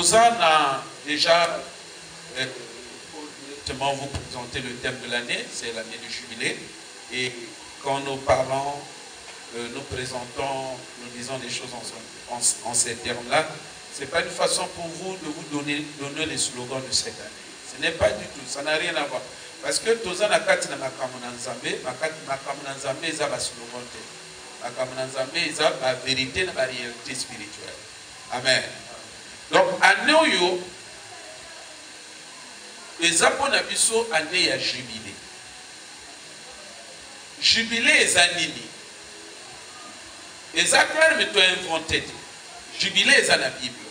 Tozan a déjà vous présenter le thème de l'année, c'est l'année du jubilé. Et quand nous parlons, nous présentons, nous disons des choses en ces termes-là, ce n'est pas une façon pour vous de vous donner les slogans de cette année. Ce n'est pas du tout, ça n'a rien à voir. Parce que Tozan a kati na makamuna nzambe, makamuna nzambe eza ba slogan te. Makamuna nzambe eza ba vérité na ba réalité spirituelle. Amen. Donc année oyo eza pona biso année ya jubilé. Jubilé eza nini? Eza terme to inventé. Jubilé eza na Bible.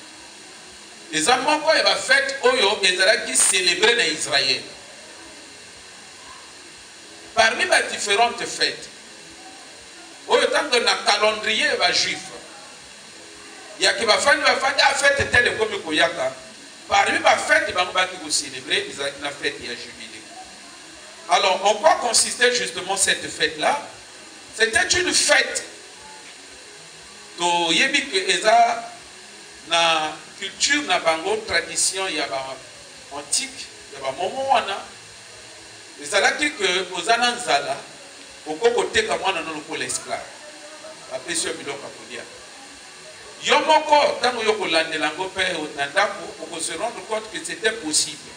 Eza moko ya ba fête oyo ezalaki célébré na Israël. Parmi les différentes fêtes, autant que dans le calendrier juif, il y a qui va faire la fête telle comme Koyaka. Parmi les fêtes, il va célébrer la fête de jubilé. Alors, en quoi consistait justement cette fête-là? C'était une fête. Il y a une culture, une tradition, il y a une antique, il y a un moment. Et ça veut dire que aux Ananzala, au côté comme on a nos l'esclave, la pression biloko kolia. Yomoko tant yoko lande lango père nandako pour se rendre compte que c'était possible.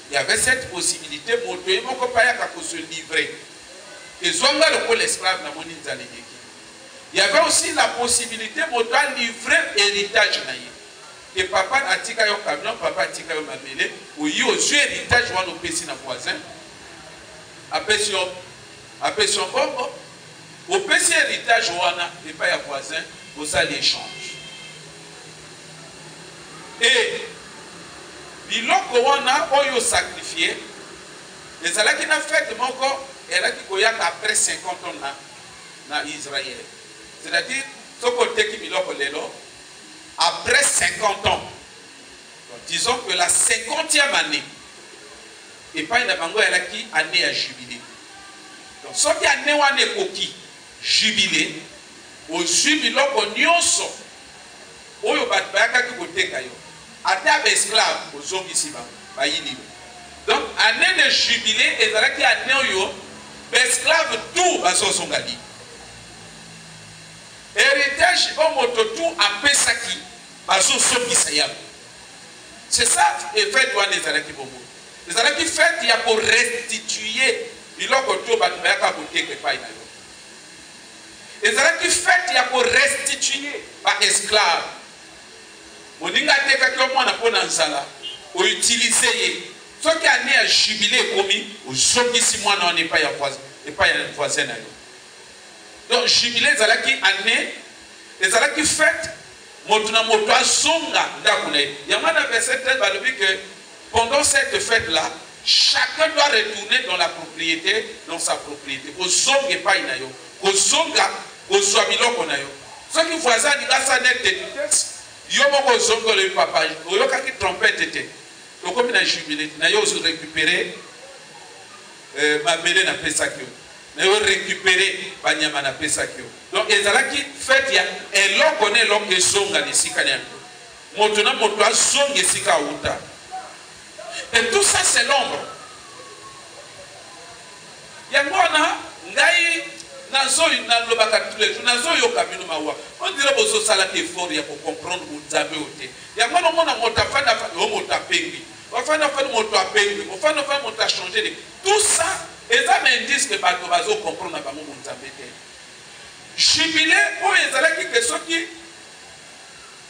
Il y avait cette possibilité moto yomoko paya ka se livrer. Et zonga le l'esclave na moni nzaleki. Il y avait aussi la possibilité moto livrer héritage na ye. Et papa atika yo camion, papa atika yo mabele, ou yo sur héritage wa no pesi na voisin. Après son bon, au petit héritage, il n'y a pas de voisin, pour ça l'échange. Et, biloko wana oyo sacrifié, les ala qui n'a fait moko, elle a qui koyak après 50 ans na Israël. C'est-à-dire, ce côté qui biloko lelo, après 50 ans, disons que la 50e année, et pas une bango elle a qui année à jubilé. Donc, ce qui année ou année koki jubilé, au jubilé au nyonso, au yo bat bayaka ki kote kayo, ata esclave au zongi siba, bayini. Donc, année de jubilé, et là qui année yo, esclave tout baso songali. Héritage au moto tout a pesaki, baso songi sayam. C'est ça, et fait toi les alaki bobo. Les gens qui fait, il y a pour restituer. Les gens qui fait, il y a pour restituer par esclave. On dit que utiliser. Ce qui a né à jubilé commis, au jour qui mois on n'est pas voisin. Donc jubilé, les gens qui a né, les gens qui fait, il y a un verset 13 va dire que pendant cette fête-là, chacun doit retourner dans la propriété, dans sa propriété. Au zonga et pas inayo. Au zonga, au soabilo konayo. Ce qui voisin dit là ça n'est que yomo zonga le papa, yoka qui trompette était. Donc comme il a jubilé, nayo se récupérer ma belle na pesakio. Nayo récupérer banyama na pesakio. Donc ezalaki fête ya et l'on connaît l'homme que zonga ni sikanya. Motuna motwa zonga sika uta. Et tout ça, c'est l'ombre. Il y a moi, on dirait que ça a été fort pour comprendre où vous avez été. Il y a moi, tout ça, et ça m'indique que vous comprendre jubilé, pour les gens qui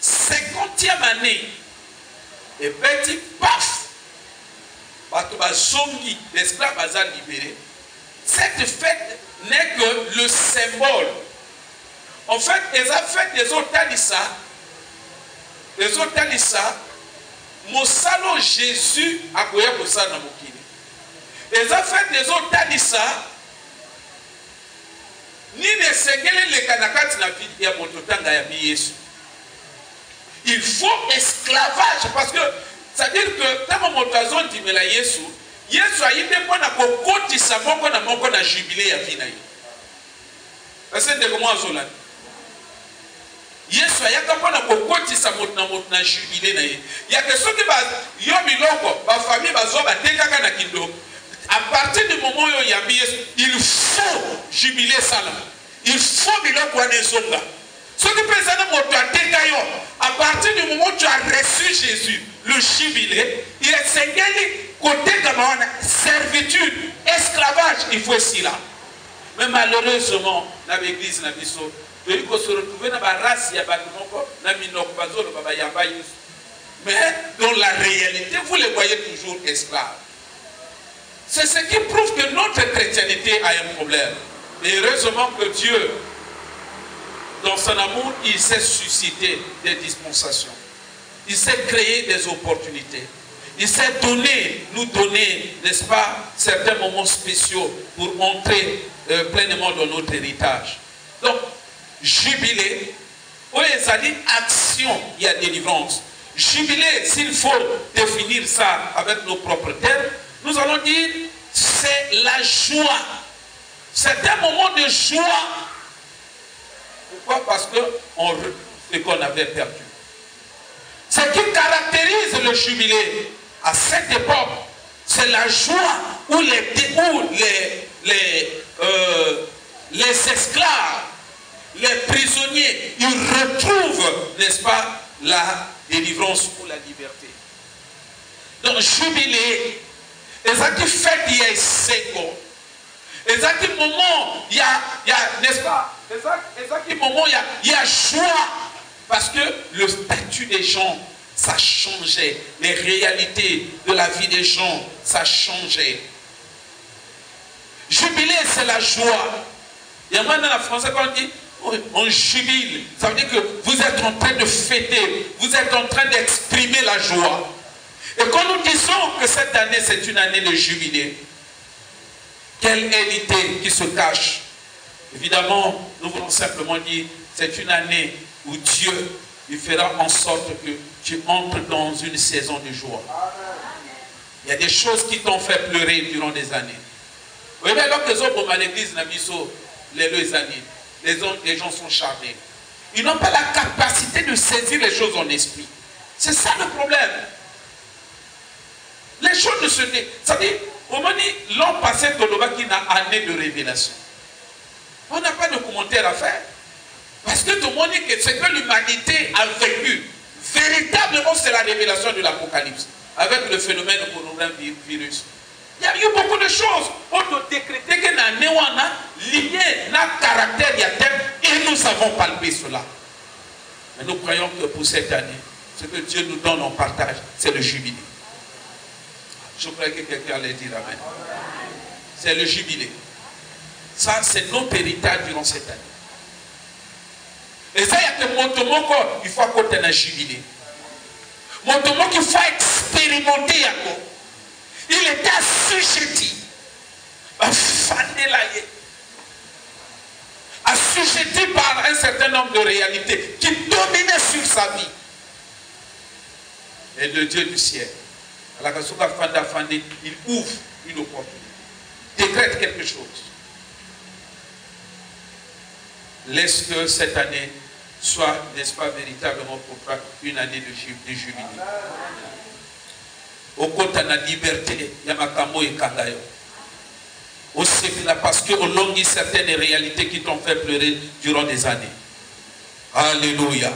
50e année, et petit paf. L'esclave a libéré. Cette fête n'est que le symbole. En fait, les fêtes des autres Talissa, Mosalo Jésus a koya kosa na mokili. Les fêtes des autres Talissa, ni ne sengele le kanakati na vie ya mototanga ya Yesu. Il faut esclavage parce que c'est-à-dire que quand on dit mais Yesu a été bon à kokoti sa moko na jubilé ya vie na ye. C'est de comment Zolan. Yesu ayaka mpona kokotisa moto na jubilé na ye. Yake soki ba yo biloko ba famille bazwa batekaka na kindo. À partir du moment où yambi Yesu, il faut jubiler ça là. Il faut biloko wana ezonga. Soki pesana moto ateka yo, à partir du moment où tu as reçu Jésus, le jubilé, il est sengeli koteka mawana servitude, esclavage, il faut cela. Mais malheureusement, dans l'église, dans biso, il faut se retrouver dans la race, mais dans la réalité, vous les voyez toujours esclaves. C'est ce qui prouve que notre chrétienté a un problème. Mais heureusement que Dieu, dans son amour, il sait susciter des dispensations. Il sait créer des opportunités. Il sait nous donner, n'est-ce pas, certains moments spéciaux pour entrer pleinement dans notre héritage. Donc, jubilé, où ça dit action, il y a délivrance. Jubilé, s'il faut définir ça avec nos propres termes, nous allons dire c'est la joie. C'est un moment de joie. Pourquoi? Parce qu'on retrouve ce qu'on avait perdu. Ce qui caractérise le jubilé à cette époque, c'est la joie où les esclaves, les prisonniers, ils retrouvent, n'est-ce pas, la délivrance ou la liberté. Donc, jubilé, et ça qui fait qu'il y a seco, et ça qui moment, il y a n'est-ce pas, et ça qui moment, il y a joie, parce que le statut des gens, ça changeait. Les réalités de la vie des gens, ça changeait. Jubilé, c'est la joie. Il y a maintenant en français quand on dit on jubile, ça veut dire que vous êtes en train de fêter, vous êtes en train d'exprimer la joie. Et quand nous disons que cette année c'est une année de jubilé, quelle est l'idée qui se cache? Évidemment, nous voulons simplement dire c'est une année où Dieu il fera en sorte que tu entres dans une saison de joie. Il y a des choses qui t'ont fait pleurer durant des années. Oui, mais alors que les autres à l'église les gens sont chargés. Ils n'ont pas la capacité de saisir les choses en esprit. C'est ça le problème. Les choses ne se disent. Ça dit, au moment où l'an passé, qui n'a année de révélation. On n'a pas de commentaire à faire. Parce que tout le monde dit que ce que l'humanité a vécu, véritablement, c'est la révélation de l'Apocalypse. Avec le phénomène coronavirus. Il y a eu beaucoup de choses. On doit décréter que la néwana lié à caractère et nous avons palpé cela. Mais nous croyons que pour cette année, ce que Dieu nous donne en partage, c'est le jubilé. Je crois que quelqu'un allait dire amen. C'est le jubilé. Ça, c'est notre héritage durant cette année. Et ça, il y a que mon corps, il faut qu'on ait un jubilé. Mon corps, il faut expérimenter. Il était assujetti. Assujetti par un certain nombre de réalités qui dominaient sur sa vie. Et le Dieu du ciel, il ouvre une opportunité. Décrète quelque chose. Laisse que cette année soit, n'est-ce pas, véritablement pour toi une année de jubilé. Au côté de la liberté, il y a Makamo et Kandayo. Parce qu'on longuit certaines réalités qui t'ont fait pleurer durant des années. Alléluia.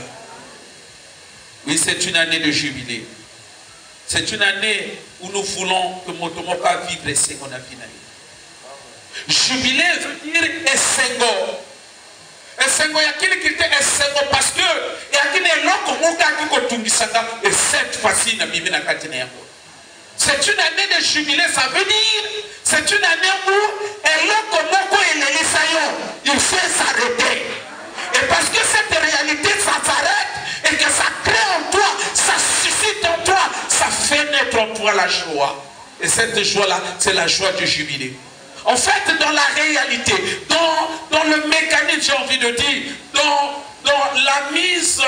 Oui, c'est une année de jubilé. C'est une année où nous voulons que Motomoka vibre ce qu'on a fini. Jubilé veut dire Essengo. Essengo, il y a qui était Essengo parce que il y a qui est là comme on a et cette fois-ci, il y a c'est une année de jubilé, ça veut dire, c'est une année où il faut s'arrêter. Et parce que cette réalité, ça s'arrête et que ça crée en toi, ça suscite en toi, ça fait naître en toi la joie. Et cette joie-là, c'est la joie du jubilé. En fait, dans la réalité, dans le mécanisme, j'ai envie de dire, dans la mise...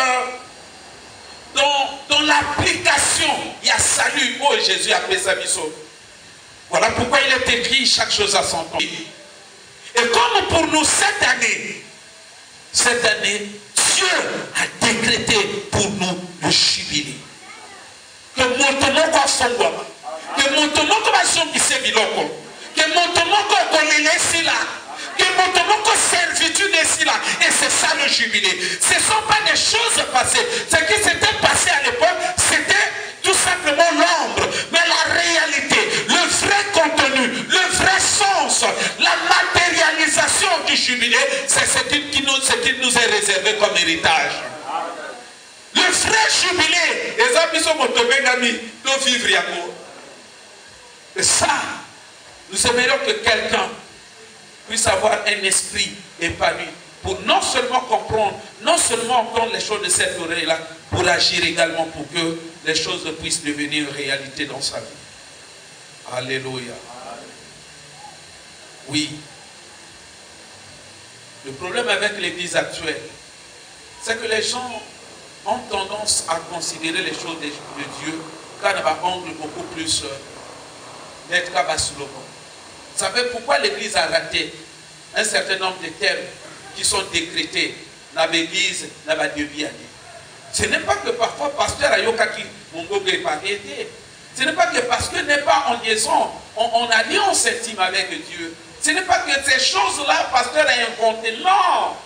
Dans l'application, il y a salut. Oh, Jésus a fait sa mission. Voilà pourquoi il est écrit chaque chose à son temps. Et comme pour nous cette année, Dieu a décrété pour nous le jubilé. Que montemoko afongwama, que montomoko basombise biloko, que montomoko kolelesi là, que montomoko servitude ici là, et c'est ça le jubilé. Ce ne sont pas des choses passées. Ce qui s'était passé à l'époque, c'était tout simplement l'ombre, mais la réalité, le vrai contenu, le vrai sens, la matérialisation du jubilé, c'est ce qui nous est réservé comme héritage. Le vrai jubilé, et ça, nous aimerions que quelqu'un puisse avoir un esprit épanoui pour non seulement comprendre, non seulement entendre les choses de cette oreille-là, pour agir également pour que les choses puissent devenir une réalité dans sa vie. Alléluia. Oui. Le problème avec l'église actuelle, c'est que les gens ont tendance à considérer les choses de Dieu quand on va angle beaucoup plus d'être cabassulo. Vous savez pourquoi l'église a raté un certain nombre de termes qui sont décrétés dans l'église, dans la début. Ce n'est pas que parfois pasteur Ayokaki Mongo n'est pas aidé. Ce n'est pas que parce que n'est pas en liaison, en alliance intime avec Dieu. Ce n'est pas que ces choses-là, pasteur a inventé. Non!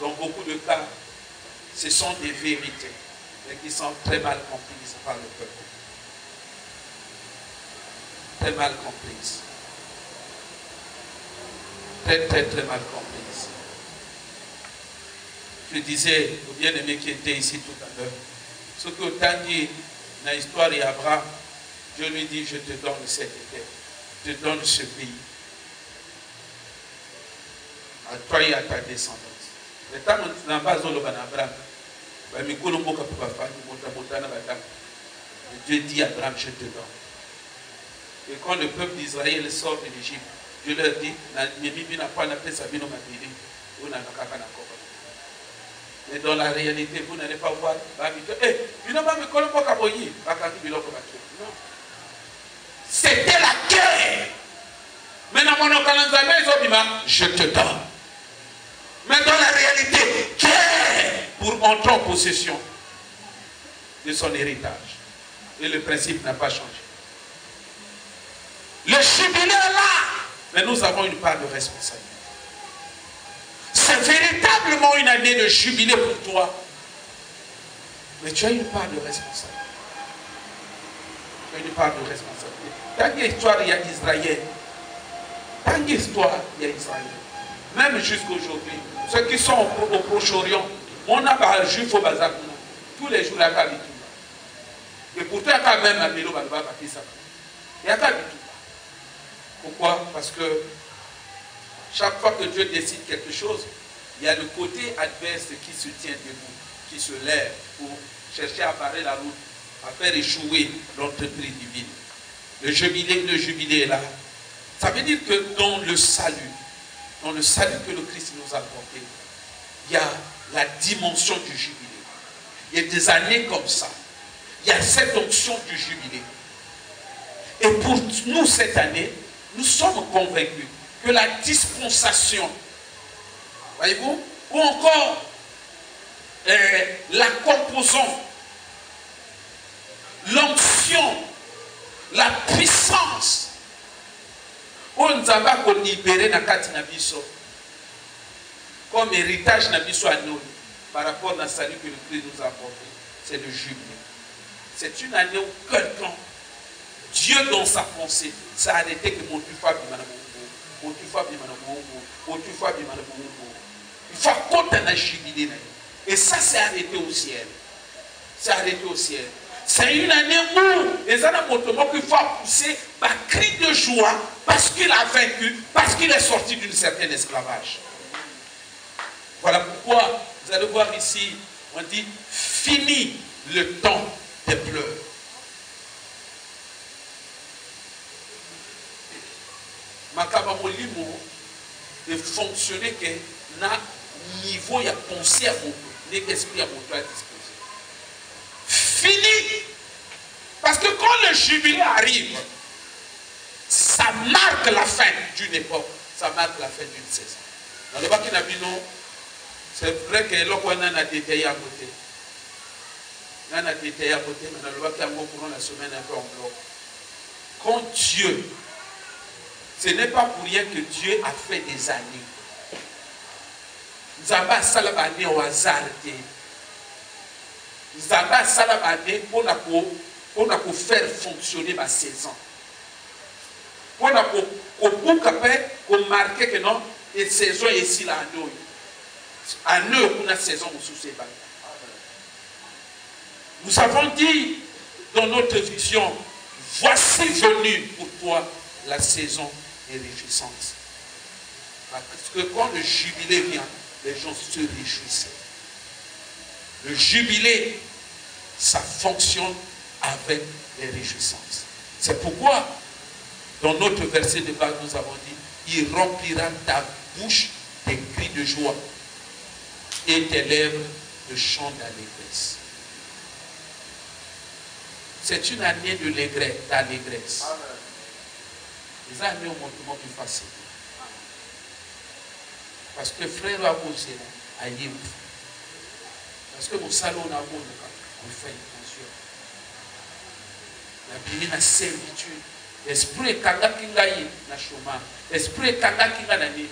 Dans beaucoup de cas, ce sont des vérités, mais qui sont très mal comprises par le peuple. Très mal comprises. Très, très, très mal comprises. Je disais au bien-aimé qui était ici tout à l'heure, ce que Tanguy, dans l'histoire d'Abraham, Dieu lui dit, je te donne cette terre, je te donne ce pays. À toi et à ta descendance. Mais tant que tu n'as pas Abraham, Dieu dit à Abraham, je te donne. Et quand le peuple d'Israël sort de l'Égypte, Dieu leur dit, mais dans la réalité, vous n'allez pas voir. C'était la guerre. Mais dans mon je te donne. Mais dans la réalité, guerre pour entrer en possession de son héritage. Et le principe n'a pas changé. Le jubilé est là, mais nous avons une part de responsabilité. C'est véritablement une année de jubilé pour toi, mais tu as une part de responsabilité. Tu as une part de responsabilité. Tant qu'il y a histoire, il y a Israël. Tant qu'il y a histoire, il y a Israël. Même jusqu'aujourd'hui, ceux qui sont au Proche-Orient, on a pas un juif au bazar tous les jours il y a qu'à Bitouma. Et pourtant, il y a quand même un mélo Balba Bakisa. Il y a qu'à Bitouma. Pourquoi? Parce que chaque fois que Dieu décide quelque chose, il y a le côté adverse qui se tient debout, qui se lève pour chercher à barrer la route, à faire échouer l'entreprise divine. Le jubilé est là. Ça veut dire que dans le salut que le Christ nous a apporté, il y a la dimension du jubilé. Il y a des années comme ça. Il y a cette onction du jubilé. Et pour nous, cette année, nous sommes convaincus que la dispensation, voyez-vous, ou encore la composante, l'onction, la puissance, on nous a libéré dans le biso comme héritage na biso à nous par rapport à la salut que le Christ nous a apporté, c'est le jubilé. C'est une année où quelqu'un, Dieu dans sa pensée, s'est arrêté que mon tufa il faut compter un jubilé. Et ça s'est arrêté au ciel. C'est arrêté au ciel. C'est une année où les années qu'il faut pousser par cri de joie parce qu'il a vaincu, parce qu'il est sorti d'une certaine esclavage. Voilà pourquoi vous allez voir ici, on dit fini le temps des pleurs. Makaba molimo de fonctionner que na niveau ya pensée à mon l'esprit à mon à disposer. Fini. Parce que quand le jubilé arrive, ça marque la fin d'une époque, ça marque la fin d'une saison. Dans le Bakina Bino, C'est vrai que l'on a détaillé à côté. On a détaillé à côté, mais on a pour la semaine un peu en bloc. Quand Dieu, ce n'est pas pour rien que Dieu a fait des années. Zamba salabane au hasard. Zamba salabane on a faire fonctionner ma saison. On a marqué que non, et saison est ici là à nous, on a saison sous ces balles. Nous avons dit dans notre vision, voici venue pour toi la saison est réjouissante. Parce que quand le jubilé vient, les gens se réjouissent. Le jubilé, ça fonctionne avec les réjouissances. C'est pourquoi, dans notre verset de base, nous avons dit, il remplira ta bouche des cris de joie et tes lèvres de chants d'allégresse. C'est une année d'allégresse. Les années au montement plus facile. Parce que frère a posé à Yéhou. Parce que mon salon a on fait attention. La Bible a servitude. L'esprit est kanga kinga yi na chômage. L'esprit est kanga kinga na nino.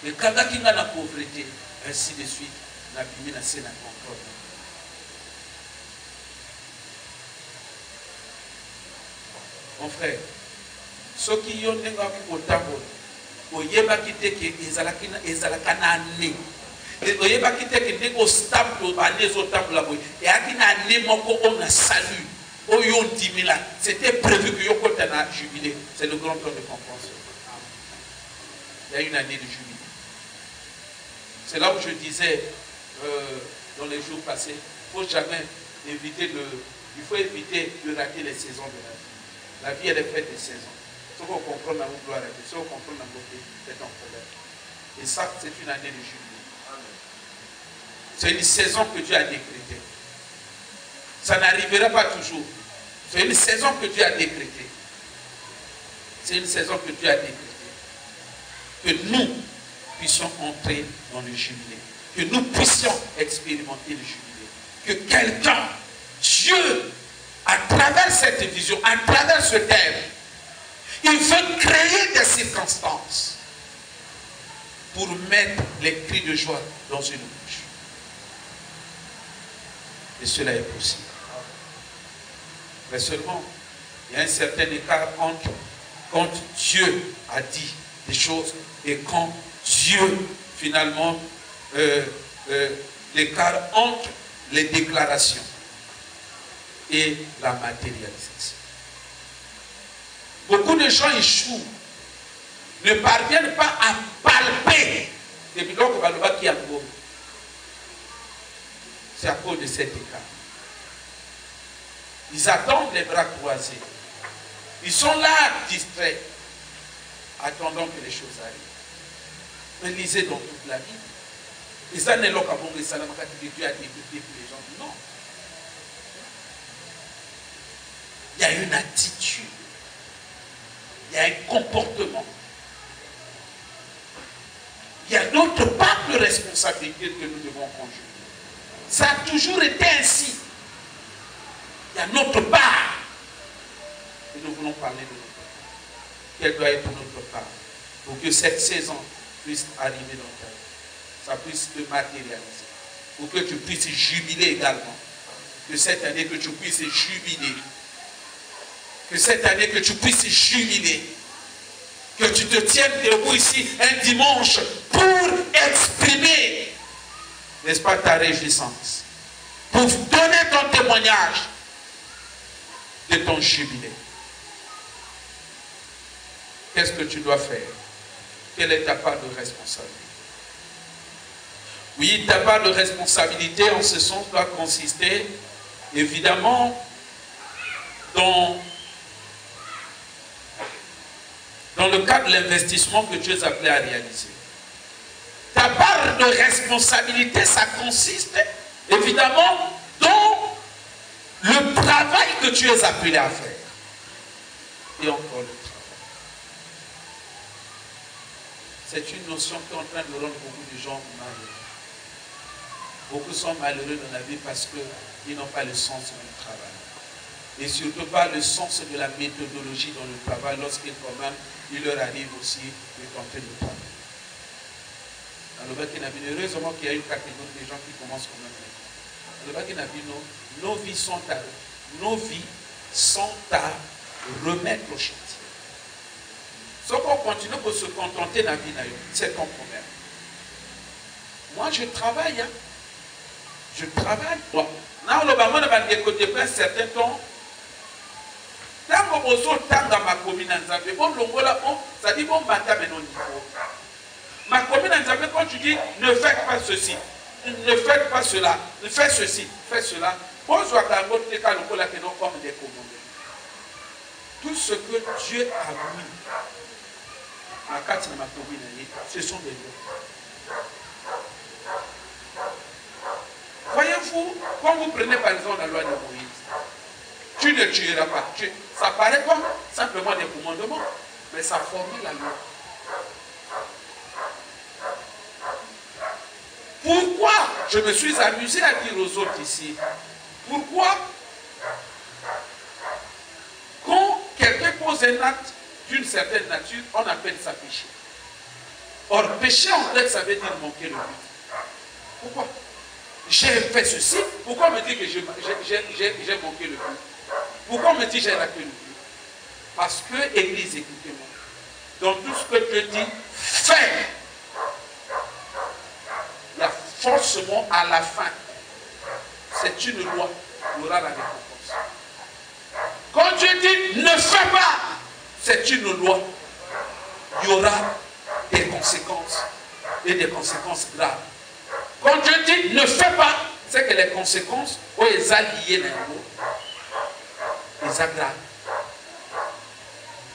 Le kanga kinga na pauvreté. Ainsi de suite. La Bible a c'est la contrôle. Mon frère, ceux qui ont des gens qui ont tambour, oyeba kite ke ezalaka na ne. Oyeba kite ke ndeko stamp ba les autres la boy. Et akina ne moko on a salut. Oyo dimila. C'était prévu que yo kota na jubilé. C'est le grand temps de compréhension. Il y a une année de jubilé. C'est là où je disais dans les jours passés, il faut jamais éviter il faut éviter de rater les saisons de la vie. La vie, elle est faite de saisons. Si on comprend la gloire à Dieu, si on comprend la beauté, c'est un problème. Et ça, c'est une année de jubilé. C'est une saison que Dieu a décrétée. Ça n'arrivera pas toujours. C'est une saison que Dieu a décrétée. C'est une saison que Dieu a décrétée. Que nous puissions entrer dans le jubilé. Que nous puissions expérimenter le jubilé. Que quelqu'un, Dieu, à travers cette vision, à travers ce thème, il veut créer des circonstances pour mettre les cris de joie dans une bouche. Et cela est possible. Mais seulement, il y a un certain écart entre quand Dieu a dit des choses et quand Dieu, finalement, l'écart entre les déclarations et la matérialisation. Beaucoup de gens échouent, ne parviennent pas à palper. C'est à cause de cet écart. Ils attendent les bras croisés. Ils sont là, distraits, attendant que les choses arrivent. Mais lisez dans toute la Bible. Et ça n'est pas que Dieu a débuté pour les gens. Non. Il y a une attitude. Il y a un comportement. Il y a d'autres parts de responsabilité que nous devons conjuguer. Ça a toujours été ainsi. Il y a notre part. Et nous voulons parler de notre part. Quelle doit être notre part pour que cette saison puisse arriver dans ta vie. Ça puisse te matérialiser. Pour que tu puisses jubiler également. Que cette année que tu puisses jubiler. Que cette année que tu puisses jubiler. Que tu te tiennes debout ici un dimanche pour exprimer, n'est-ce pas, ta réjouissance. Pour donner ton témoignage de ton jubilé. Qu'est-ce que tu dois faire? Quelle est ta part de responsabilité? Oui, ta part de responsabilité en ce sens doit consister évidemment dans le cadre de l'investissement que tu es appelé à réaliser. Ta part de responsabilité, ça consiste évidemment dans le travail que tu es appelé à faire. Et encore le travail. c'est une notion qui est en train de rendre beaucoup de gens malheureux. Beaucoup sont malheureux dans la vie parce qu'ils n'ont pas le sens du travail. Et surtout pas le sens de la méthodologie dans le travail lorsqu'il il leur arrive aussi de tenter le travail. Heureusement qu'il y a une catégorie de gens qui commencent quand même. Nos vies sont à remettre au chantier. Si on continue pour se contenter de la vie, c'est ton problème. Moi, je travaille. Hein. Je travaille. Bon. Là, on va écouter un certain temps. Tant qu'on dans ma commune, ça dit bon, ma commune, quand tu dis ne faites pas ceci, ne faites pas cela, faites ceci, faites cela, comme des commandements. Tout ce que Dieu a mis à carte de ma commune, ce sont des lois. Voyez-vous, quand vous prenez par exemple la loi de Moïse, tu ne tueras pas. Ça paraît comme simplement des commandements, mais ça formait la loi. Pourquoi je me suis amusé à dire aux autres ici, pourquoi quand quelqu'un pose un acte d'une certaine nature, on appelle ça péché. Or, péché en grec, ça veut dire manquer le but. Pourquoi? J'ai fait ceci, pourquoi on me dit que j'ai manqué le but? Pourquoi on me dit que j'ai raté le but? Parce que, Église, écoutez-moi, dans tout ce que Dieu dit, fais. Il y a forcément à la fin, c'est une loi, il y aura la récompense. Quand Dieu dit ne fais pas, c'est une loi, il y aura des conséquences et des conséquences graves. Quand Dieu dit ne fais pas, c'est que les conséquences ont les alliés les aggravent.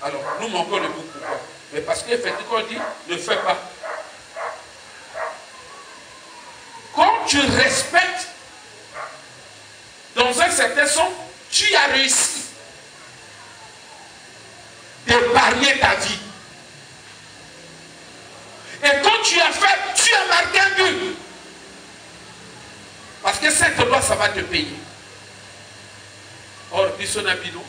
Alors, nous manquons le bout pourquoi? Mais parce qu'effectivement, on dit ne fais pas. Quand tu respectes, dans un certain sens, tu as réussi d'épargner ta vie. Et quand tu as fait, tu as marqué un but. Parce que cette loi, ça va te payer. Or, Bissonabino,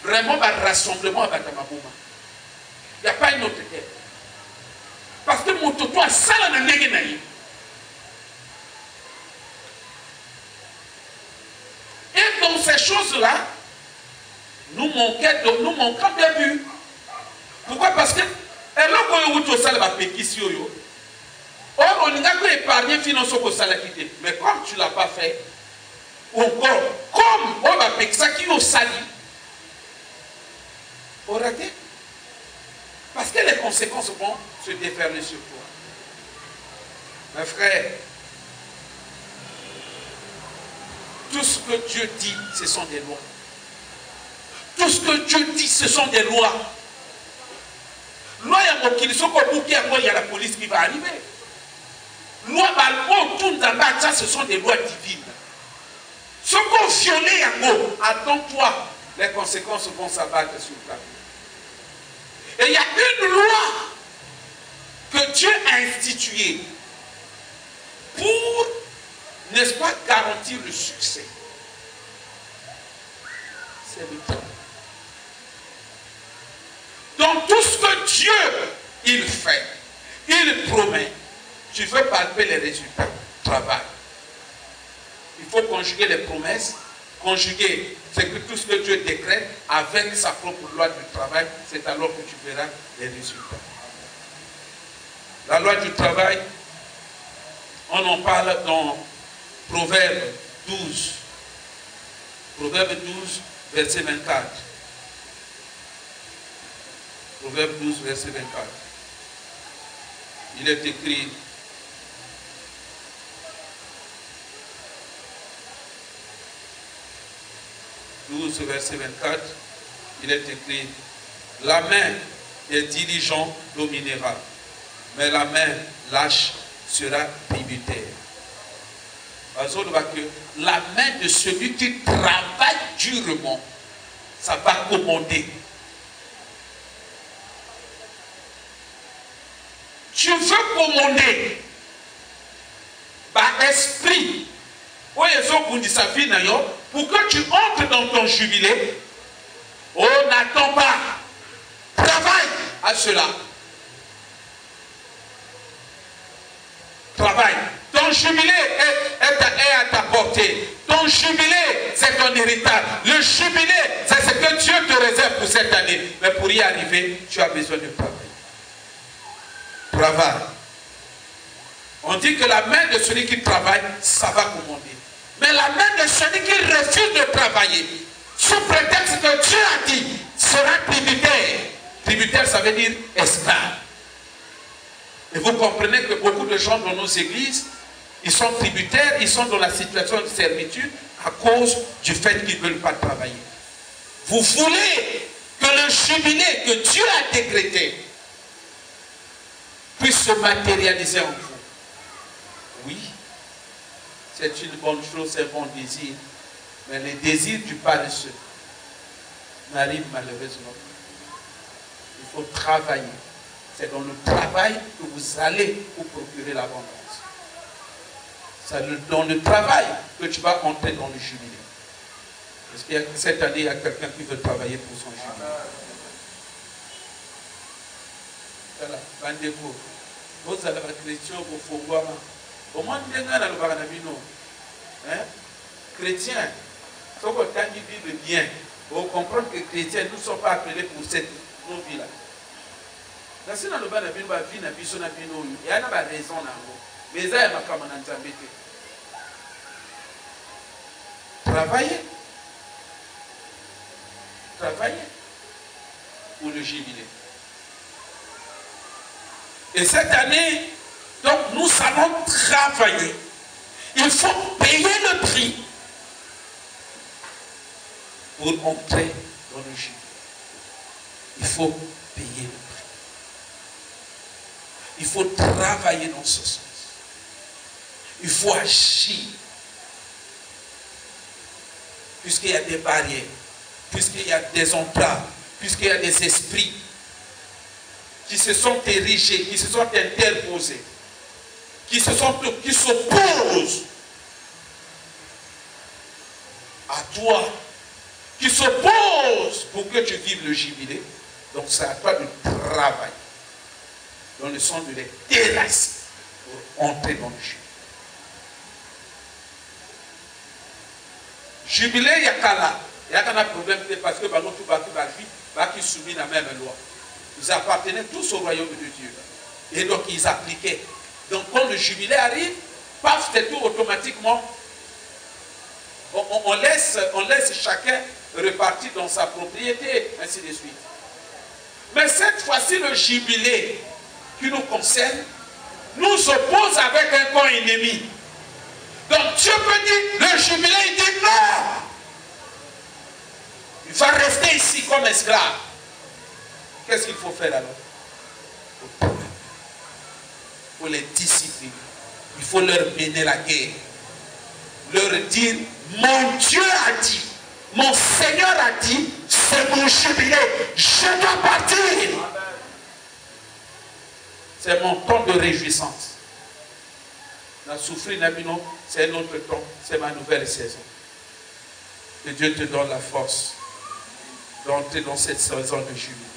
vraiment, un rassemblement à Batamabouma. Il n'y a pas une autre terre. Parce que mon toto a ça dans le négénaï. Et dans ces choses-là, nous manquons de but. Pourquoi? Parce que or, on a épargné financièrement pour ça. Mais comme tu ne l'as pas fait, encore, comme on va faire ça qui est au sali, on raté. Parce que les conséquences vont se déferler sur toi. Mes frères, tout ce que Dieu dit, ce sont des lois. Tout ce que Dieu dit, ce sont des lois. Loi, il y a la police qui va arriver. Loi, ce sont des lois divines. Ce qu'on violé, attends-toi, les conséquences vont s'abattre sur ta vie. Et il y a une loi que Dieu a instituée pour, n'est-ce pas, garantir le succès. C'est le travail. Dans tout ce que Dieu, il fait, il promet, tu veux palper les résultats, travail. Il faut conjuguer les promesses, conjuguer tout ce que Dieu décrète avec sa propre loi du travail, c'est alors que tu verras les résultats. La loi du travail, on en parle dans Proverbe 12. Proverbe 12, verset 24. Proverbe 12, verset 24. Il est écrit: verset 24, il est écrit: la main des diligents dominera, mais la main lâche sera tributaire. La main de celui qui travaille durement, ça va commander. tu veux commander par esprit pour que tu entres dans ton jubilé, oh, n'attends pas. Travaille à cela. Travaille. Ton jubilé est à ta portée. Ton jubilé, c'est ton héritage. Le jubilé, c'est ce que Dieu te réserve pour cette année. Mais pour y arriver, tu as besoin de travailler. Travaille. On dit que la main de celui qui travaille, ça va commander. Mais la main de celui qui refuse de travailler, sous prétexte que Dieu a dit, sera tributaire. Tributaire, ça veut dire esclave. Et vous comprenez que beaucoup de gens dans nos églises, ils sont tributaires, ils sont dans la situation de servitude à cause du fait qu'ils ne veulent pas travailler. Vous voulez que le jubilé que Dieu a décrété puisse se matérialiser en vous. Oui, c'est une bonne chose, c'est un bon désir. Mais les désirs du paresseux n'arrivent malheureusement pas. Il faut travailler. C'est dans le travail que vous allez vous procurer l'abondance. C'est dans le travail que tu vas entrer dans le jubilé. Parce que cette année, il y a quelqu'un qui veut travailler pour son jubilé. Voilà, rendez-vous. Vous allez être chrétien, vous faut voir. Au moins, vous chrétien, si vous vivez bien, vous comprenez que les chrétiens ne sont pas appelés pour cette vie-là. Dans ce cas-là, il y a une raison. Mais il y a une travailler. Travailler pour le jubilé. Et cette année, donc nous allons travailler. Il faut payer le prix pour entrer dans le jubilé. Il faut payer le prix. Il faut travailler dans ce sens. Il faut agir. Puisqu'il y a des barrières, puisqu'il y a des entraves, puisqu'il y a des esprits qui se sont érigés, qui se sont interposés, qui s'opposent à toi, qui s'opposent pour que tu vives le jubilé. Donc c'est à toi de travailler dans le sens de les terrasser pour entrer dans le jubilé. Jubilé, il y a qu'à là. Il y a un problème parce que tout va qui soumis la même loi. Ils appartenaient tous au royaume de Dieu. Et donc ils appliquaient. Donc quand le jubilé arrive, paf, c'est tout automatiquement. On laisse chacun repartir dans sa propriété, ainsi de suite. Mais cette fois-ci, le jubilé qui nous concerne nous oppose avec un camp ennemi. Donc Dieu peut dire, le jubilé, il dit non. Il va rester ici comme esclave. Qu'est-ce qu'il faut faire alors? Il faut les discipliner. Il faut leur mener la guerre. Leur dire, mon Dieu a dit, mon Seigneur a dit, c'est mon jubilé, je dois partir. C'est mon temps de réjouissance. La souffrir, c'est un autre temps, c'est ma nouvelle saison. Que Dieu te donne la force d'entrer dans cette saison de jubilé.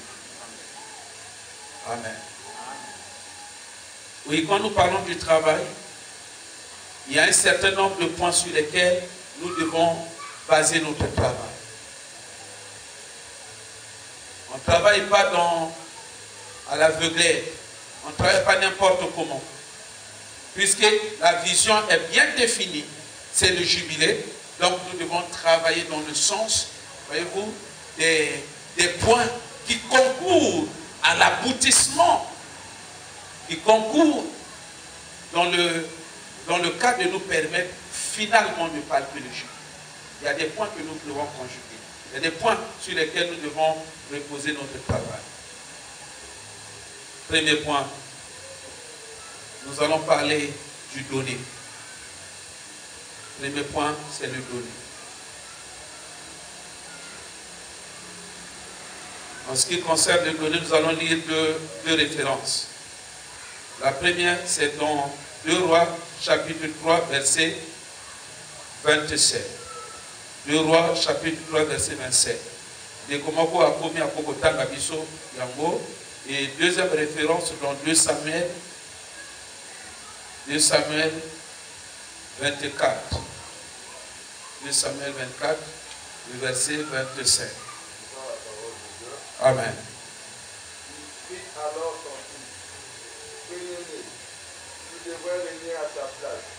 Amen. Oui, quand nous parlons du travail, il y a un certain nombre de points sur lesquels nous devons baser notre travail. On ne travaille pas à l'aveuglette. On ne travaille pas n'importe comment. Puisque la vision est bien définie, c'est le jubilé. Donc nous devons travailler dans le sens, voyez-vous, des points qui concourent à l'aboutissement, qui concourent dans le cas de nous permettre finalement de palper le jubilé. Il y a des points que nous devons conjuguer. Il y a des points sur lesquels nous devons reposer notre travail. Premier point, nous allons parler du donner. Premier point, c'est le donner. En ce qui concerne le donner, nous allons lire deux références. La première, c'est dans 2 Rois, chapitre 3, verset 27. 2 Rois, chapitre 3, verset 27. Et deuxième référence dans 2 Samuel 24. 2 Samuel 24, le verset 27. Amen. Alors ton fils, Prenez-le, tu devrais régner à ta place.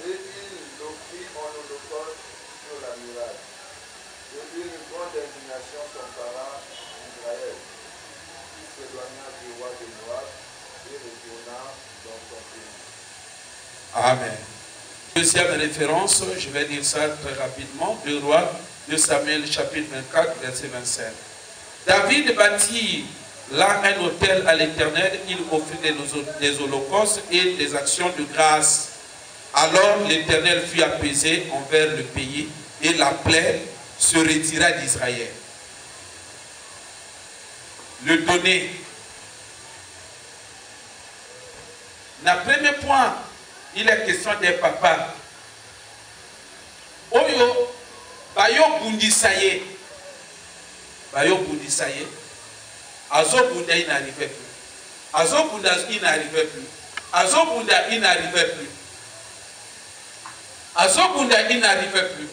Et il l'offrit en holocauste sur la muraille. Et une grande indignation s'empara d'Israël. Il s'éloigna du roi de Moab et retourna dans son pays. Amen. Deuxième référence, je vais dire ça très rapidement, 2 Rois, 2 Samuel chapitre 24, verset 25. David bâtit là un autel à l'Éternel, il offrit des holocaustes et des actions de grâce. Alors l'Éternel fut apaisé envers le pays et la plaie se retira d'Israël. Le donner. Le premier point, il est question des papas. Oyo, bayo bundisaye. Bayo bundisaye. Azo bunda, il n'arrivait plus. Azo bunda, il n'arrivait plus. Azo bunda, il n'arrivait plus. Azo bunda, il n'arrivait plus.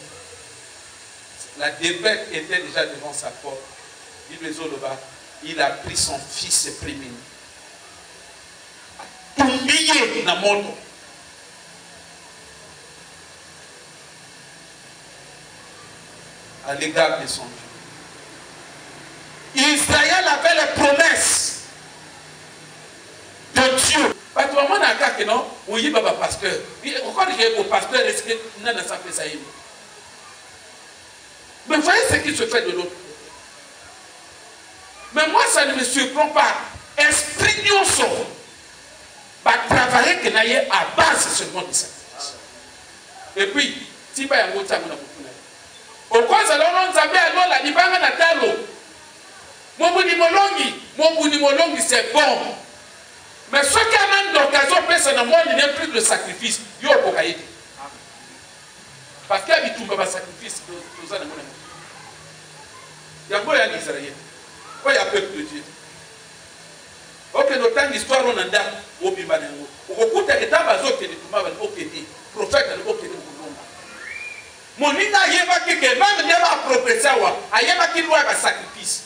La défaite était déjà devant sa porte. Il a pris son fils premier. Tombé dans le monde. À l'égard de son Dieu. Israël avait les promesses de Dieu. Parce que moi, je non, oui, papa pasteur. Pourquoi je au pasteur, est-ce que nous n'avons pas fait ça? Mais voyez ce qui se fait de l'autre. Mais moi, ça ne me surprend pas. Esprit Nyonso va travailler que n'aille à base seulement de ça. Et puis, si pas y a un autre, au quoi ça l'on savait alors la libanga natalo. Mon molongi c'est bon. Mais ce qui amène l'occasion, personnellement, il n'y a plus de sacrifice. Il y a un parce qu'il y a des sacrifices. Il y a un Israël. Il y a un peuple de Dieu. Ok, notre temps d'histoire, on a un au Bimanengo. Au coup de l'état, on a un prophète. Mon nina yeba qui même yeba approprié ça wa ayeba qui doit un sacrifice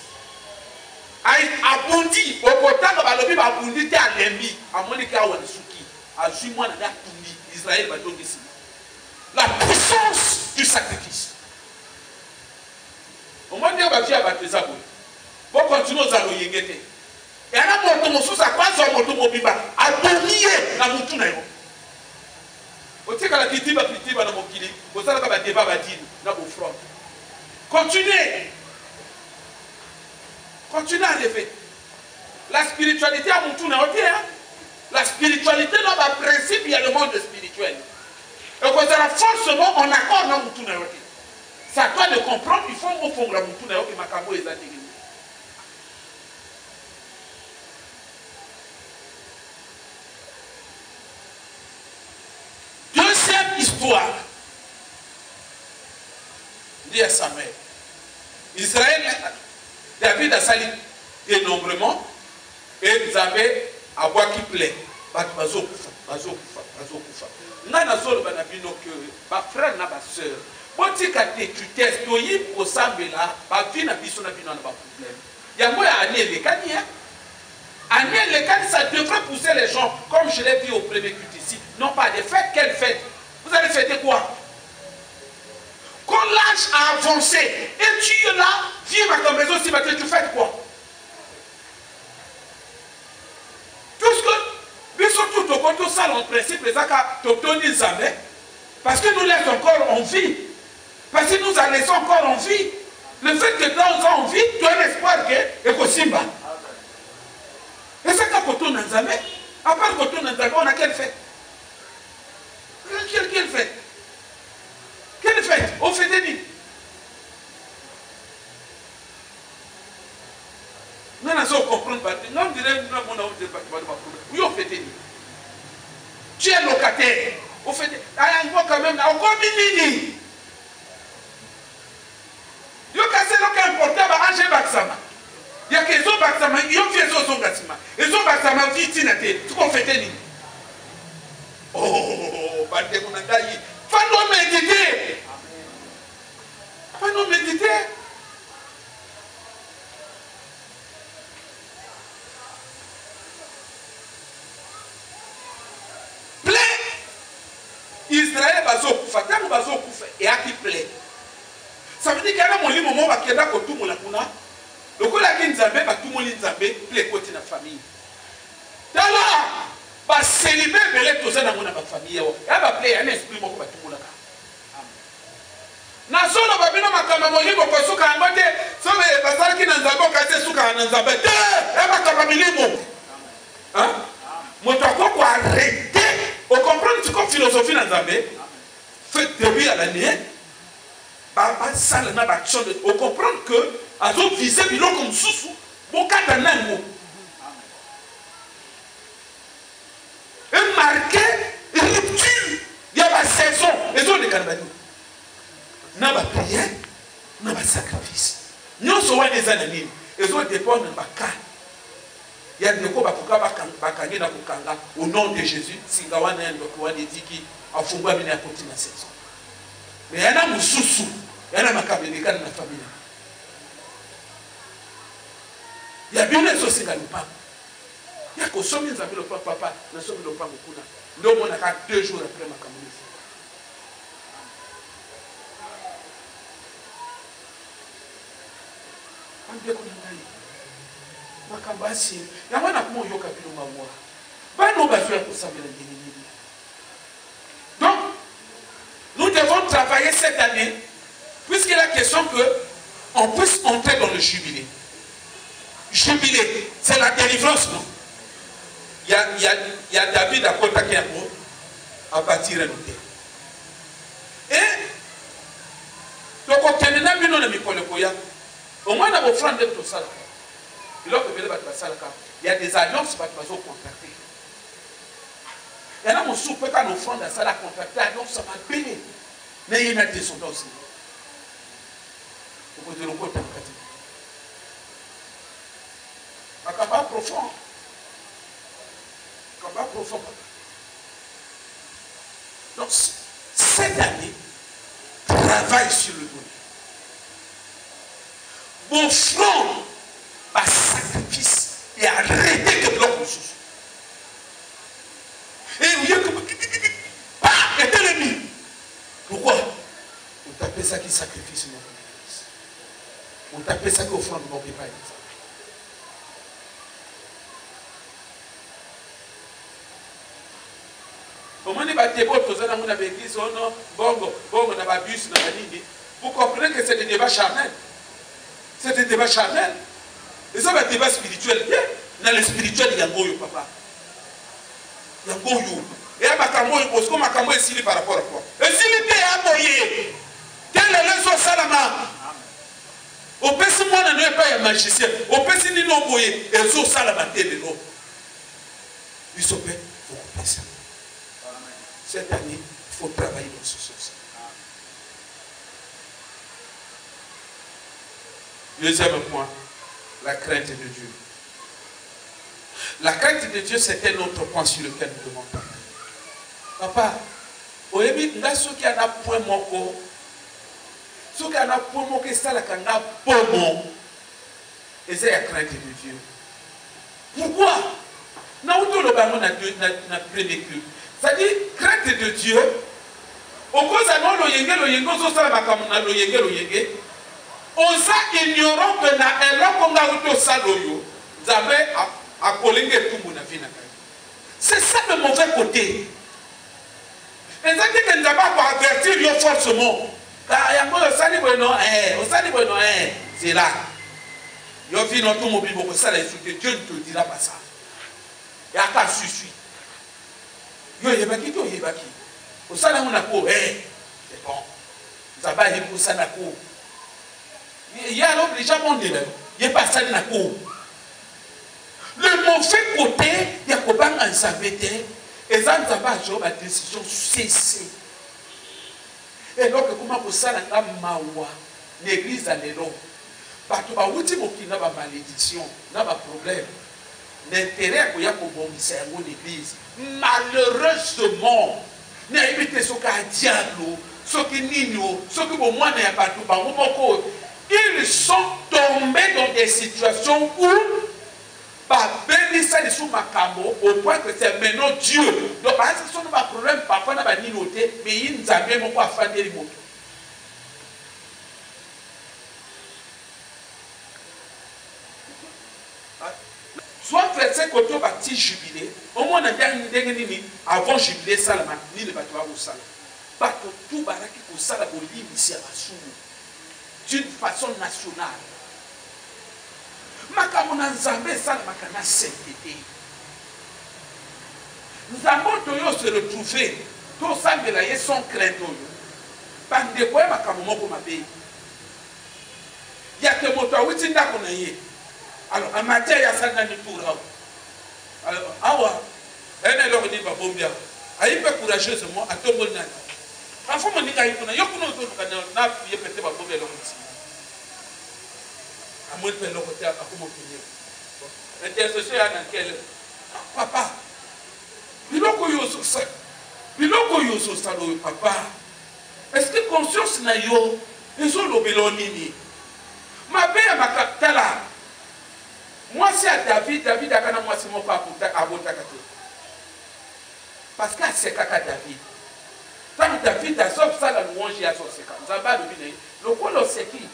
ay abundi okotanga balobi babundi te alembi amoni ka wa suki azui mwana da tumbi Israël va donc ici la puissance du sacrifice au moins dia ba via ba teza bo pour continuer aux aloyengete et ana moto mosusa kwanza moto mobimba adomiye na mutu na yo. Continuez. Continuez à rêver. La spiritualité a mon tour. La spiritualité dans le principe, il y a le monde spirituel. Et quand ça forcément en accord dans mon tour. C'est à toi de comprendre, il faut au fond de mon tour que ma cabo est intégrée. Deuxième histoire, dit à Samuel. Israël, David a sali dénombrement et ils avaient à boire qui plaît. Bazo kufa. Nana zolo banabino que ma frère na ma soeur. Botika te tu testes toyi ko sambela ba vina biso na bino na ba problème. Ya moya anele kania. Anele kani ça devrait pousser les gens comme je l'ai dit au premier culte ici. Non pas des fêtes, quelles fêtes? Vous allez fêter quoi? Quand l'âge a avancé et tu es là, viens à ton maison si tu fais quoi? Puisque tout au compte ça en principe les aka t'obtenir jamais parce que nous laissons encore en vie. Parce que nous laissons encore en vie. Le fait que nous sommes en vie, tu as un espoir que et Simba. Et c'est quand on n'a jamais. À part quand on n'a jamais, on a quelle fête? Quelle fête? Quelle fête? On fait des nuits. Nous allons comprendre. Nous dirait, oui, on fait. Tu es locataire. On fait. Quand même, encore minini. Yo cassé le important, va ranger Baksama. Il y a que les autres Baksama, ils ont fait son Gassima. Les autres Baksama, tu qu'on fait. Oh, Bande Mounandaï. Faut-nous méditer. Faut-nous méditer. Israël bazokufa tango bazokufa et a qui plaît. Ça veut dire qu'il y a un moment où il y a tout le monde. Le coup là qui nous a fait, tout le monde nous a fait plaît côté de la famille. Là, bah célébrer belé tout ça dans la famille. Il va plaît un esprit moi pour tout le monde. Na solo babino makamba molimo ko suka ngote sobe basala ki nanzabo kase suka nanzabe e makamba milimo. Hein? Moto ko arrêter. On comprend que comme philosophie dans Zambé, fait début à l'année, on comprend que à d'autres viser bilon comme sous beaucoup d'années. Et marqué rupture, il y a la saison, les autres les Canadiens. N'a pas prière, n'a pas sacrifice. Nous sommes des années, les autres dépendent de Baka. Il y a des gens qui ont au nom de Jésus, si vous avez dit qu'il a fait une continue saison. Mais il y a un sous-sous, il y a un macabélique dans la famille. Il y a bien des choses qui ne sont pas. Il y a que ce qui le papa, nous sommes le papa. Nous avons 2 jours après ma caméra. Donc, nous devons travailler cette année, puisqu'il est la question qu'on puisse entrer dans le jubilé. Jubilé, c'est la délivrance, non? Il y a David à côté qui a bâti un hôtel. Et, donc, au moins, on a offrande de tout ça. Il y a des alliances qui sont contractées. Il y en a mon soupe quand on offrande à ça, la contractée, alliance, ça va payer. Mais il y a des soldats aussi. Vous pouvez le côté en fait. Un combat profond. Un combat profond. Donc, cette année, travaille sur le donné. Vos fronts à sacrifice et arrêtez de bloquer le sous. Et vous dites que pas est ennemi. Pourquoi? On t'appelle ça qui sacrifice notre église. On t'appelle ça qui offrande notre pas. Comment on va débattre dans la église, bongo, on a bus dans la ligne. Vous comprenez que c'est des débats charnels. C'est des débats charnels. Et ça va être un débat spirituel. Dans le spirituel, il y a un goyo, papa. Il y a un goyo. Et à Makambo, il pose comme Makambo est signé par rapport à quoi? Et s'il était aboyé, tel est le son salama. Au petit moi, on n'a pas un magicien. Au petit ni non boyé, et son salama de l'eau. Il se fait, il faut couper ça. Cette année, il faut travailler dans ce sens. Deuxième point, la crainte de Dieu. La crainte de Dieu, c'est un autre point sur lequel nous devons parler. Papa, au début, il y a ceux qui ont un point moko. Ceux qui ont un point moko, c'est la kanga pomo. Et c'est la crainte de Dieu. Pourquoi? Nous avons le ballon dans le premier culte. C'est-à-dire, crainte de Dieu. Au cause de l'oyenge, on s'est ignorant que na c'est ça le mauvais côté. Et ça dit que nous n'avons pas avertir forcément. C'est là. Dieu ne te dira pas ça. Il n'y a pas suffit. C'est bon. Il y a l'autre déjà bon. Il n'y a pas ça de la cour. mauvais côté, il y a un sabété, et ça ne va pas la décision cessée. Et donc, comment vous savez, l'église à l'élo, parce que vous avez une malédiction, vous avez un problème. L'intérêt qu'il y a pour l'église, malheureusement, il y a des gens qui ont diable, ceux qui n'ignorent, ceux qui ont moins de ils sont tombés dans des situations où ça sous Makambo au point que c'est maintenant Dieu. Donc, parce que ce n'est pas un problème, parfois, on a une noté, mais il nous a même pas fait des mots. Soit verset côté au bâti jubilé, au moins on a dit avant jubilé, ça la ni le bateau au sale. Parce que tout baraki au sale pour lui, ici à Bassou, d'une façon nationale. Makamona Nzambé, ça la makana sainteté. Nous avons se retrouver, tout ça de la sans crainte. Bande de quoi makamomo pour ma pays. Il y a que mon toit, oui, c'est là qu'on a eu. Alors, en matière, il y a ça dans le tour. Alors, awa, elle est là, on dit, bah, bon bien. Aïe, pas courageusement, à tout le monde. Parfois, on dit, il y a un peu de pété, bah, bon bien, à moins de faire le côté à comment finir. L'intercession est dans quel. Papa, biloko yo so ça, papa. Est-ce que conscience na yo, ils ont l'obélo nini? Ma belle ma capitala. Moi, c'est à David a quand moi, c'est mon papa à votre côté. Parce que c'est caca David. Tant David a sauvé ça, la louange et à son séquence. Vous avez deviné. Le quoi, c'est qui?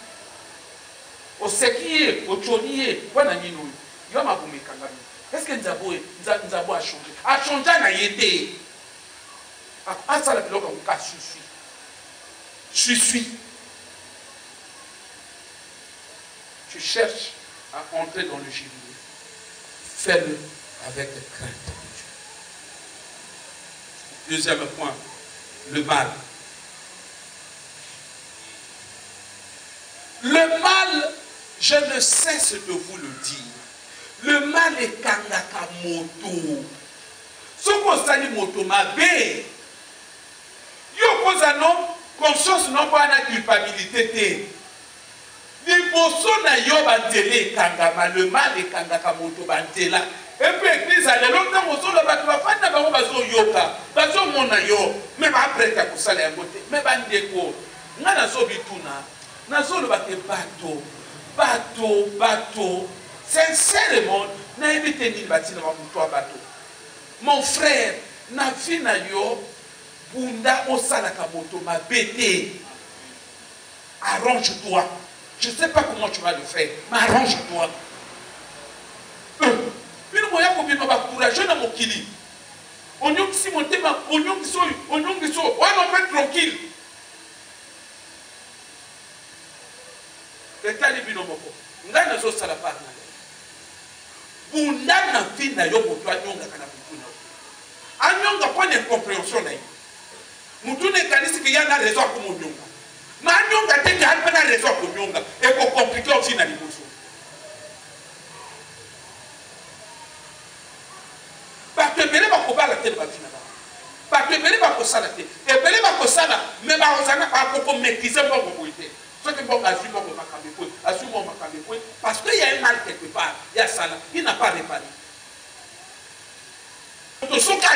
Au séquier, au tchonier, voilà nino. Yo ma boumé kangami. Est-ce que Nzabo a changé? A changé na yété. A ça la pilot comme cas suis. Tu cherches à entrer dans le jubilé. Fais-le avec crainte de Dieu. Deuxième point, le mal. Le mal, je ne cesse de vous le dire. Le mal est kangaka moto. Ce qu'on s'allie moto mabe. Yo kozano conscience non pas na culpabilité. Liboso na yo bandele kangama le mal est kangaka moto bandela. Et puis église à longtemps moto la batu ba fanda bango bazo yoka. Bazo mona yo. Mais ba après ta kusala ya moto. Mais bandeko. Ngana so bituna. Nazo le bate bateau. Sincèrement, n'a évité ni bâti dans mon bateau. Mon frère, n'a vu na yo, bunda osalaka moto ma bêté. Arrange-toi. Je ne sais pas comment tu vas le faire, mais arrange-toi. Puis nous voyons combien va courageux dans mon kili. On y a si mon thème, on y a on va tranquille. Etali bino moko ngana zo sala parna bunda na fina yo moto anyonga kana mutuna anyonga kwa incompréhension na mutuna kanisi ki yana raison ko monyonga ma anyonga te ka alpa na raison ko nyonga e ko compliquer aussi na liboso parce que bele ba ko bala te ba fina ba parce que bele ba ko sala te e bele ba ko sala me ba ozana ba ko maîtriser ba ko boité. Ceux qui vont assumer parce qu'il y a un mal quelque part, il y a ça là, il n'a pas réparé. Donc, ce qui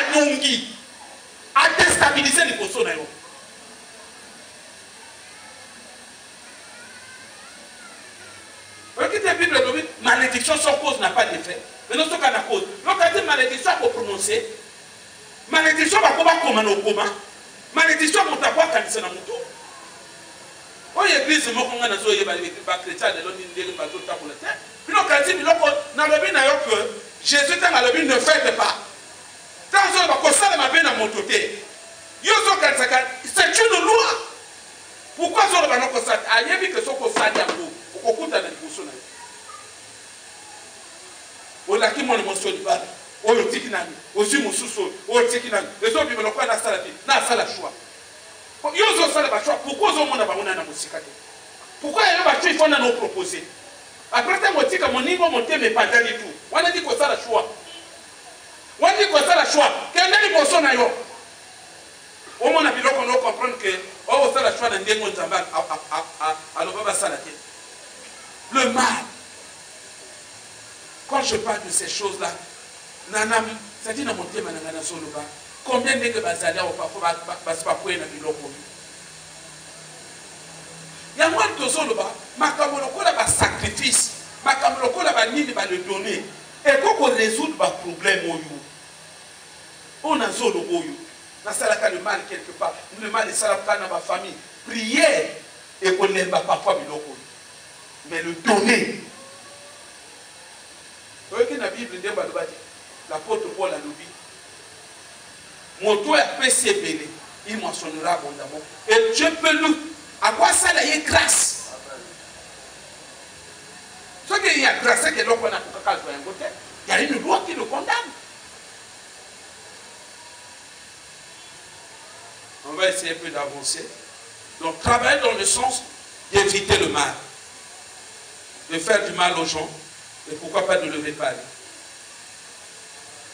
a déstabilisé les personnes. Regardez la Bible, malédiction sans cause n'a pas d'effet. Mais non, ce qu'on a cause. Lorsqu'on dit malédiction pour prononcer, malédiction va comment coma, malédiction va t'avoir quand c'est dans mon tour. Oh, l'église, je Jésus ne faites pas. C'est une loi. Pourquoi pourquoi il faut nous proposer? Après, tu as mon niveau, mon thème n'est pas du tout. On a dit que ça le choix. On dit que ça le choix. Quel est le bon na yo? Au moins, on a vu qu'on doit comprendre que oh ça le choix d'un démon zambal à l'obaba salati. Le mal. Quand je parle de ces choses-là, nanam, ça dit dans mon thème nanana soloba. Combien de bazali au parfois pas pour na biloko. Ya moi to soloba, makamoloko la ba sacrifice, makamoloko la ba nini ba le donner. Et qu'on résoudre ba problème oyo. On a zolo oyo. Na salaka le mal quelque part. Le mal est salaka na ba famille. Prière et qu'on l'aime parfois biloko. Mais le donner. Vous voyez que dans la Bible, l'apôtre Paul a dit, mon toit est péché, il mentionnera abondamment. Et Dieu peut nous. À quoi ça il y a grâce? Ce qu'il y a grâce, c'est que l'on a il y a une loi qui le condamne. On va essayer un peu d'avancer. Donc, travailler dans le sens d'éviter le mal, de faire du mal aux gens, et pourquoi pas de le réparer.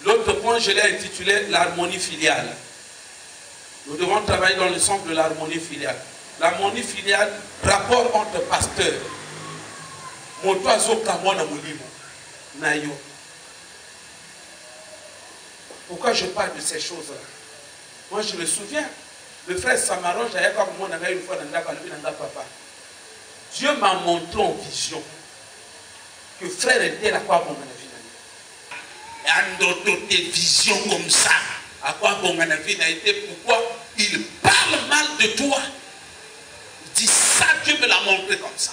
L'autre point, je l'ai intitulé l'harmonie filiale. Nous devons travailler dans le sens de l'harmonie filiale. L'harmonie filiale, rapport entre pasteurs. Pourquoi je parle de ces choses-là? Moi, je me souviens, le frère Samaron, j'avais comme moi, on avait une fois dans papa. Dieu m'a montré en vision que frère était à quoi bon vie. Et d'autres visions comme ça, à quoi bon vie a été pourquoi il parle mal de toi. Il dit ça, Dieu me l'a montré comme ça.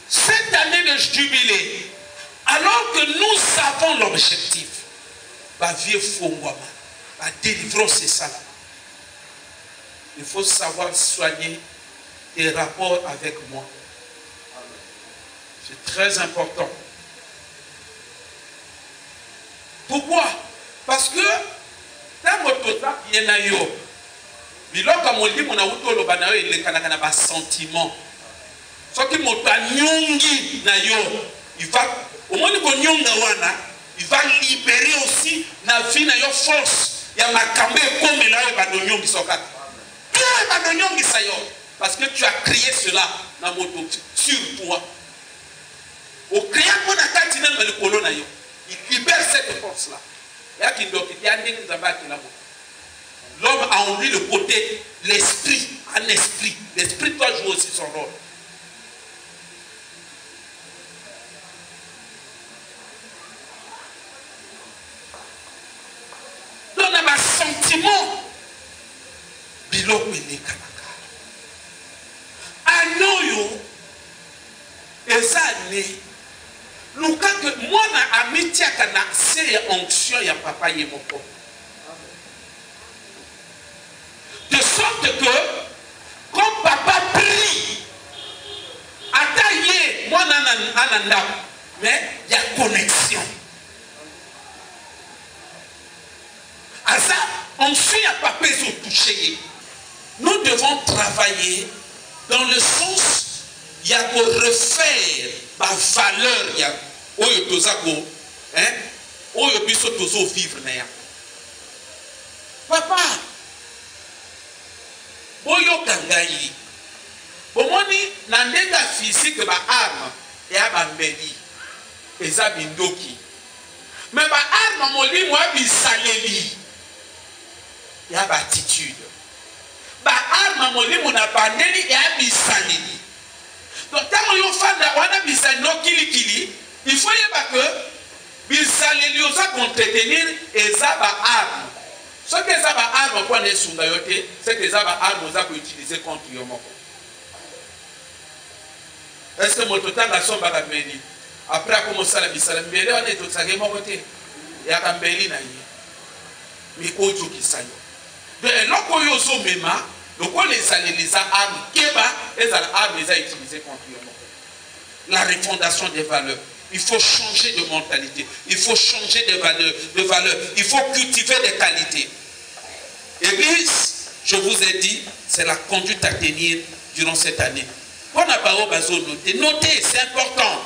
Cette année de jubilé, alors que nous avons l'objectif, la vie fongwama, la délivrance c'est ça. Il faut savoir soigner tes rapports avec moi. C'est très important. Pourquoi? Parce que dans votre temps, il y en a eu. Mais là, comme on dit, on a eu le sentiment. Ce qui m'a il va, au moins il va libérer aussi la vie de la force. Il y a ma camé comme là, il va donner parce que tu as créé cela dans mon sur toi. Au créer mon attaque, il libère cette force-là. L'homme a en lui le côté, l'esprit, un esprit. L'esprit doit jouer aussi son rôle. Donc, on a un sentiment. Biloko elekanaka. Anoyo, ezane. Luka que moi na amitié kana c'est onction ya papa yemoko. De sorte que quand papa prie, ataye moi nananda, mais il y a connexion. Asa onction ya papa ils ont touché. Nous devons travailler dans le sens il y a pour refaire ma valeur il y a oyo tozako hein oyo biso tozo vivre na ya papa boyo kangai bomoni na ndenga physique ba arme ya ba mbeli eza bindoki mais ba arme molimo abisaleli ya ba attitude ba arme molimo na bandeli ya bisaleli. Donc, quand on il faut que bisaleli osa contretenir et ça va arme. Ce que ça va arme pour les sundayote, c'est que ça va arme osa pour utiliser contre yomoko. Est-ce que mon total la somme va venir? Après comment ça la bisaleli mbele on est tout ça mon côté. Il y a kambeli na yi. Mi ojo kisayo. De loko yo so mema. Donc on les armes, les armes les a utilisées contre eux. La refondation des valeurs. Il faut changer de mentalité. Il faut changer de valeurs. Il faut cultiver des qualités. Église, je vous ai dit, c'est la conduite à tenir durant cette année. On n'a pas besoin de noter. Notez, c'est important.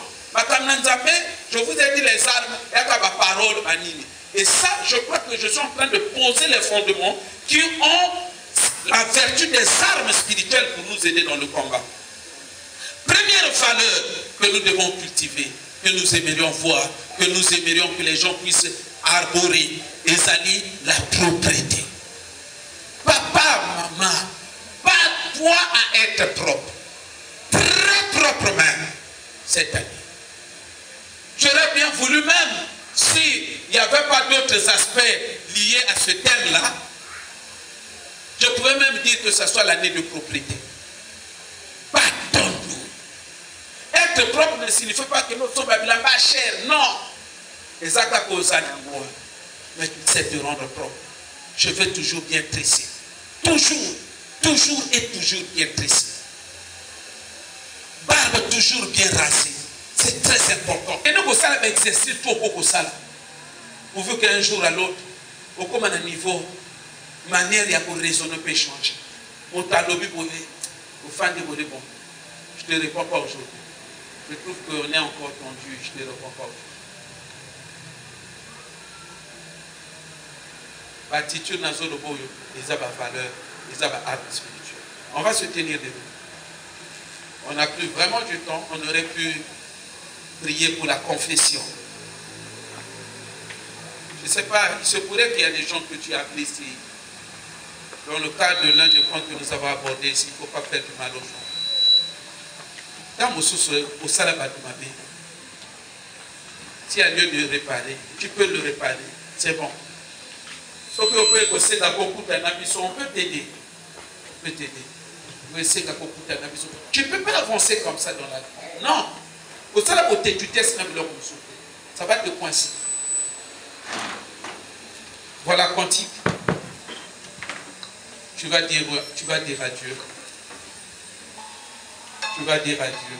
Je vous ai dit les armes, et à ma parole, Manini. Et ça, je crois que je suis en train de poser les fondements qui ont la vertu des armes spirituelles pour nous aider dans le combat. Première valeur que nous devons cultiver, que nous aimerions voir, que nous aimerions que les gens puissent arborer, Ezali, la propreté. Papa, maman, pas toi à être propre. Très propre même, cette année. J'aurais bien voulu même, s'il n'y avait pas d'autres aspects liés à ce thème-là, je pourrais même dire que ce soit l'année de propriété. Pardonne-nous. Être propre ne signifie pas que nous sommes pas chers. Non. Mais c'est de rendre propre. Je veux toujours bien tresser. Toujours, toujours et toujours bien tressé. Barbe toujours bien rasée. C'est très important. Et nous, on a exercice tout au ça. Pour qu'un jour à l'autre, au comme un niveau, manière il y a pour raisonner peut changer. On t'a lobby pour les fans de bon. Je ne te réponds pas aujourd'hui. Je trouve qu'on est encore tendu. Je ne te réponds pas aujourd'hui. L'attitude dans le boyo, ils ont la valeur, ils ont l'arme spirituelle. On va se tenir debout. On n'a plus vraiment du temps. On aurait pu prier pour la confession. Je ne sais pas, il se pourrait qu'il y a des gens que tu as appelés ici. Dans le cadre de l'un des points que nous avons abordés, il ne faut pas faire du mal aux gens. Dans mon sous-sol, au salabat de ma vie, s'il y a lieu de réparer, tu peux le réparer. C'est bon. Sauf que on peut t'aider. On peut t'aider. Tu ne peux pas avancer comme ça dans la vie. Non. Au salabat, tu testes même leur souffle. Ça va te coincer. Voilà, quantique. Tu vas dire à Dieu. Tu vas dire à Dieu.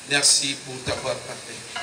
Merci pour t'avoir parlé.